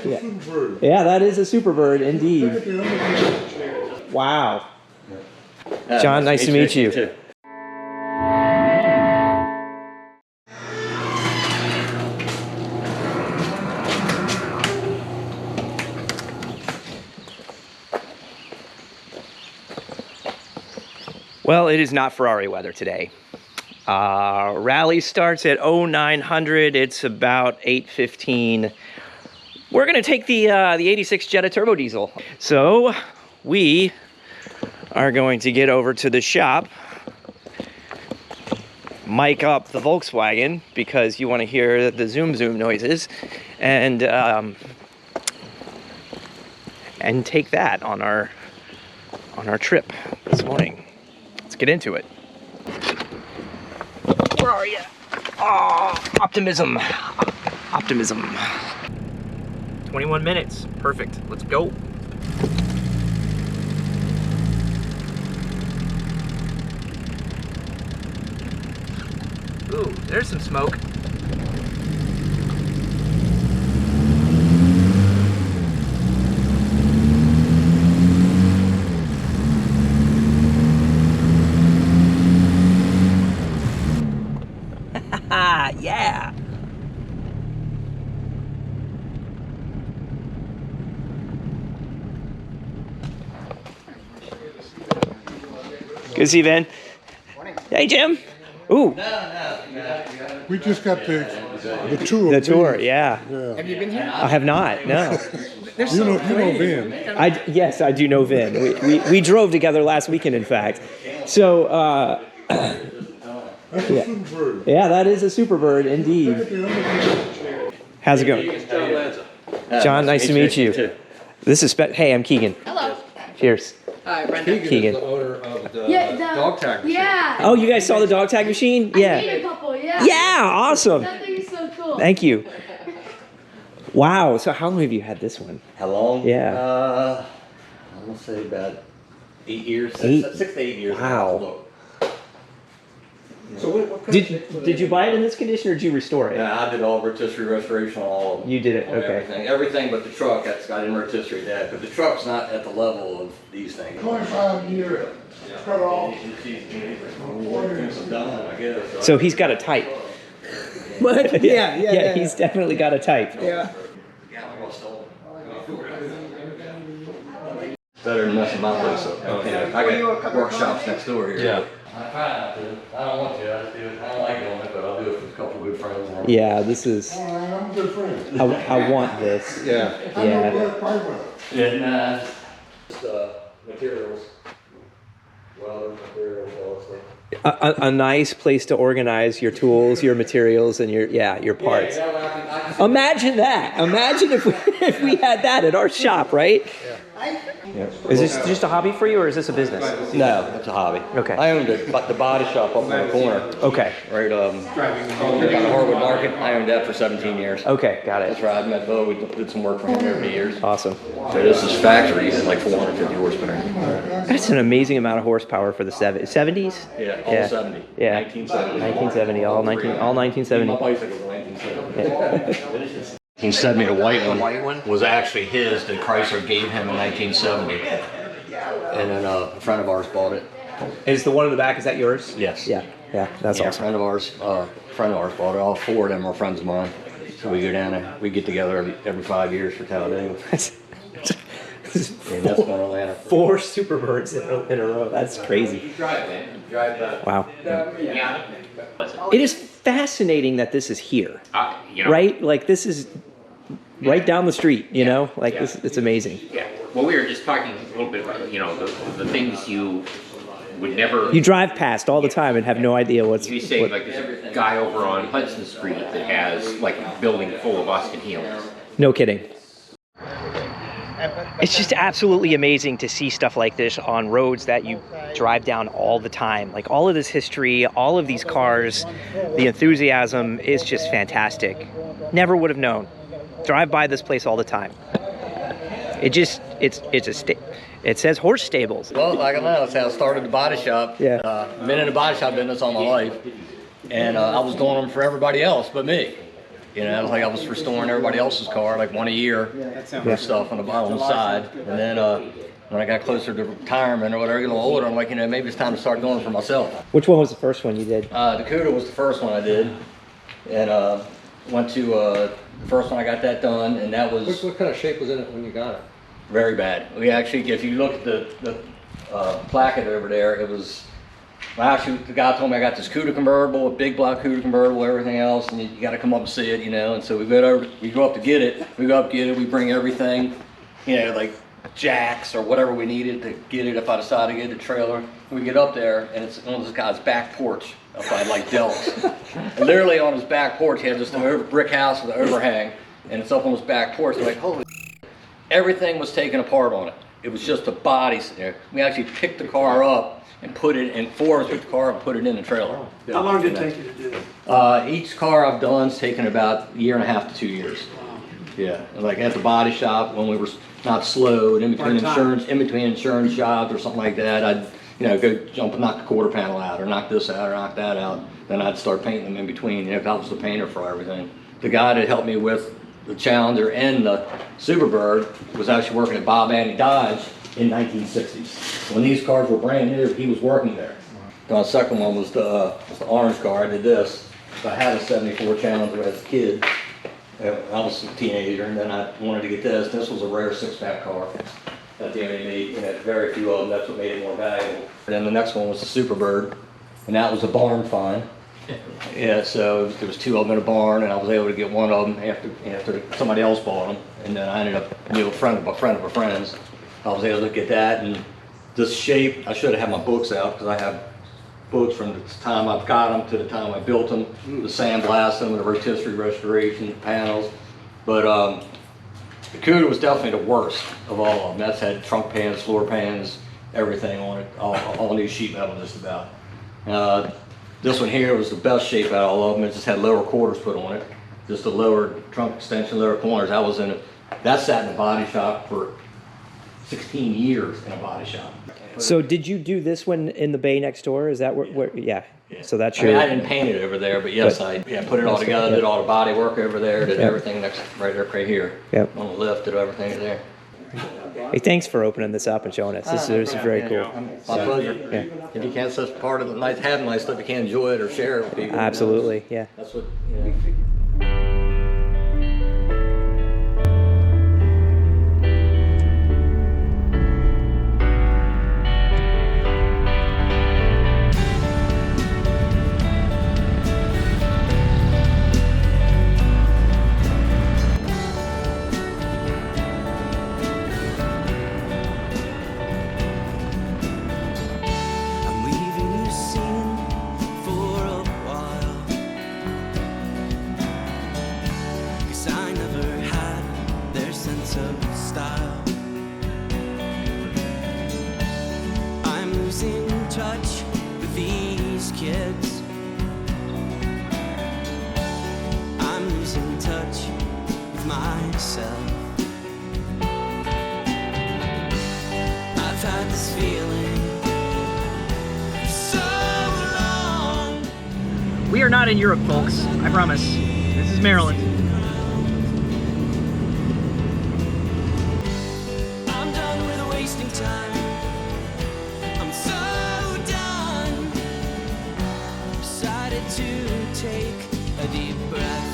Yeah. Yeah, that is a Superbird, indeed. Wow. John, nice to meet you. Too. Well, it is not Ferrari weather today. Rally starts at 0900. It's about 8:15. We're gonna take the 86 Jetta turbo diesel. So we are going to get over to the shop, mic up the Volkswagen because you want to hear the zoom noises, and take that on our trip this morning. Let's get into it. Where are you? Oh, optimism. Optimism. 21 minutes. Perfect. Let's go. Ooh, there's some smoke. Yeah. Good to see you, Ben. Morning. Hey, Jim. Ooh. We just got the tour. The tour, yeah. Have you been here? I have not. No. You know Vin. Yes, I do know Vin. We drove together last weekend, in fact. So. That's a Superbird. Yeah, that is a Superbird, indeed. How's it going? John, nice to meet you. This is hey, I'm Keegan. Hello. Cheers. Hi, Brenda. Keegan. Is the owner of the dog tag machine. Yeah. Oh, you guys saw the dog tag machine? Yeah. I made a couple, yeah. Yeah, awesome. That thing is so cool. Thank you. Wow. So how long have you had this one? How long? Yeah. I'm gonna say about 8 years. 6 to 8 years. Wow. So did you buy it in this condition or did you restore it? Yeah, I did all rotisserie restoration on all of them. You did it, okay. Everything but the truck that's got in rotisserie dead, because the truck's not at the level of these things. 25 year cut off. So he's got a type. What? Yeah. He's definitely got a type. Yeah. Better than messing my place up. Oh, yeah. I got workshops next door here. Yeah. I try not to. I don't want to. I just do it. I don't like doing it, but I'll do it with a couple of good friends. Yeah, this is. I'm a good friend. I want this. Yeah. Yeah. Yeah, nah. Just materials. Well, materials, all that stuff. A nice place to organize your tools, your materials, and your parts. Yeah, Imagine that. Imagine if we had that at our shop, right? Yeah. Is this just a hobby for you, or is this a business? No, it's a hobby. Okay. I owned the body shop up on the corner. Okay. Right, by the Harwood Market. I owned that for 17 years. Okay, got it. That's right. I met Bo. We did some work for him over the years. Awesome. So this is factory. It's like 450 horsepower. That's an amazing amount of horsepower for the 70s. Yeah, all 70. Yeah. 1970. 1970. All 1970. My bicycle was 1970. 1970, the white one was actually his that Chrysler gave him in 1970. And then a friend of ours bought it. Is the one in the back, is that yours? Yes. Yeah, that's Yeah, awesome. a friend of ours bought it. All four of them are friends of mine. So we go down there, we get together every 5 years for Talladega. And that's going to Atlanta. 4 Superbirds in a row. That's crazy. Drive, man. Drive that. Wow. Yeah. It is fascinating that this is here, right? Like this is right down the street, you know? Like this, it's amazing. Yeah. Well, we were just talking a little bit about, the things you would never. You drive past all the time and have no idea what's. You say like there's a guy over on Hudson Street that has like a building full of Austin Healings. No kidding. It's just absolutely amazing to see stuff like this on roads that you drive down all the time. Like all of this history, all of these cars, the enthusiasm is just fantastic. Never would have known. Drive by this place all the time. It says horse stables. Well, like I know, that's how I started the body shop. Yeah. Been in the body shop business all my life. And I was doing them for everybody else but me. You know, it was like I was restoring everybody else's car, like one a year, and stuff on the bottom side. And then when I got closer to retirement or whatever, get a little older, I'm like, you know, maybe it's time to start doing it for myself. Which one was the first one you did? The Cuda was the first one I did, and went to the first one I got that done, and that was What kind of shape was in it when you got it? very bad. We actually, if you look at the placket over there, it was. Well, actually, the guy told me I got this Cuda convertible, a big black Cuda convertible, everything else, and you got to come up and see it, you know. And so we go up to get it. We go up, get it. We bring everything, you know, like jacks or whatever we needed to get it. If I decide to get the trailer, we get up there, and it's on this guy's back porch up by like Del's. And literally on his back porch, he had just an brick house with an overhang, and it's up on his back porch. We're like, holy, everything was taken apart on it. It was just a body sitting there. We actually picked the car up and put it in, 4 of us picked the car and put it in the trailer. How long did it take you to do it? Each car I've done's taken about 1.5 to 2 years. Yeah, and like at the body shop when we were not slowed in between insurance jobs or something like that, I'd go jump and knock the quarter panel out or knock this out or knock that out. Then I'd start painting them in between. You know, I was the painter for everything. The guy that helped me with the Challenger and the Superbird was actually working at Bob Annie Dodge in 1960s. When these cars were brand new, he was working there. The second one was the orange car. I did this. So I had a 74 Challenger as a kid. I was a teenager, and then I wanted to get this. This was a rare 6-pack car that they only made. You know, very few of them. That's what made it more valuable. And then the next one was the Superbird, and that was a barn find. Yeah, so there was 2 of them in a barn, and I was able to get one of them after somebody else bought them. And then I ended up a friend of a friend's. I was able to get that, and this shape, I should have had my books out because I have books from the time I've got them to the time I built them, the sandblast them, the rotisserie restoration panels. But the Cuda was definitely the worst of all of them. That's had trunk pans, floor pans, everything on it, all new sheet metal just about. This one here was the best shape out of all of them. It just had lower quarters put on it, just a lower trunk extension, lower corners. I was in it. That sat in the body shop for 16 years in a body shop. So did you do this one in the bay next door? Is that where yeah. So that's I your... mean, I didn't paint it over there, but yes, I put it all together, did all the body work over there, did everything next right here. Yep. On the lift, did everything there. Hey, thanks for opening this up and showing us. This is very cool. My pleasure. Yeah. If you can't such part of the nice, have nice stuff, you can't enjoy it or share it with people. Absolutely, yeah. That's what, We are not in Europe, folks. I promise. This is Maryland. I'm done with wasting time. I'm so done. Decided to take a deep breath.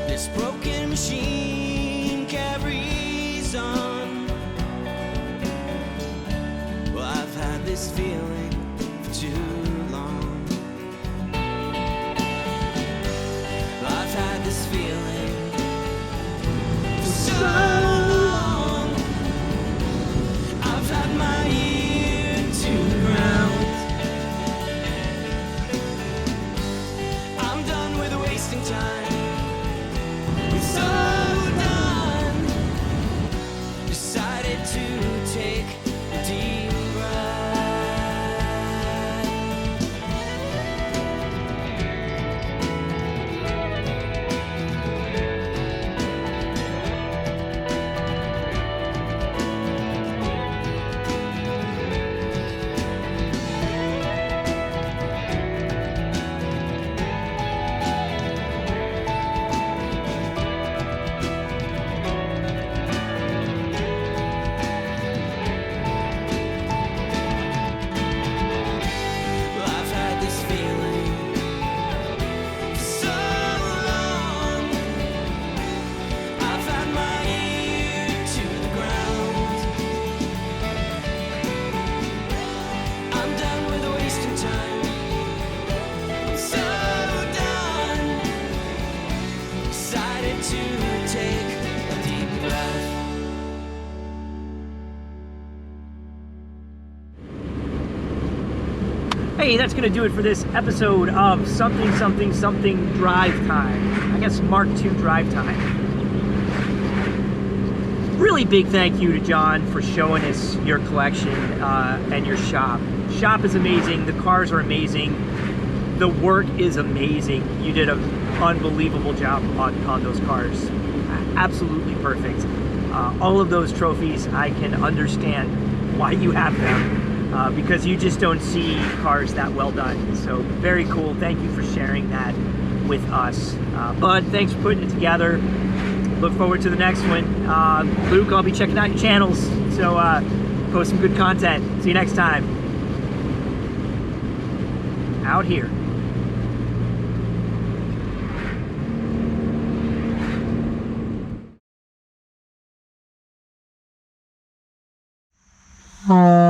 This broken machine carries on. Well, I've had this feeling for too long. Well, I've had this feeling for so long. I've had my ear to the ground. I'm done with wasting time. So done. hey, that's gonna do it for this episode of something drive time. I guess Mark II drive time. Really big thank you to John for showing us your collection and your shop. Shop is amazing, the cars are amazing, the work is amazing. You did an unbelievable job on those cars. Absolutely perfect. All of those trophies, I can understand why you have them, because you just don't see cars that well done. So very cool. Thank you for sharing that with us. Bud, thanks for putting it together. Look forward to the next one. Luke, I'll be checking out your channels, so post some good content. See you next time. Out here. Oh.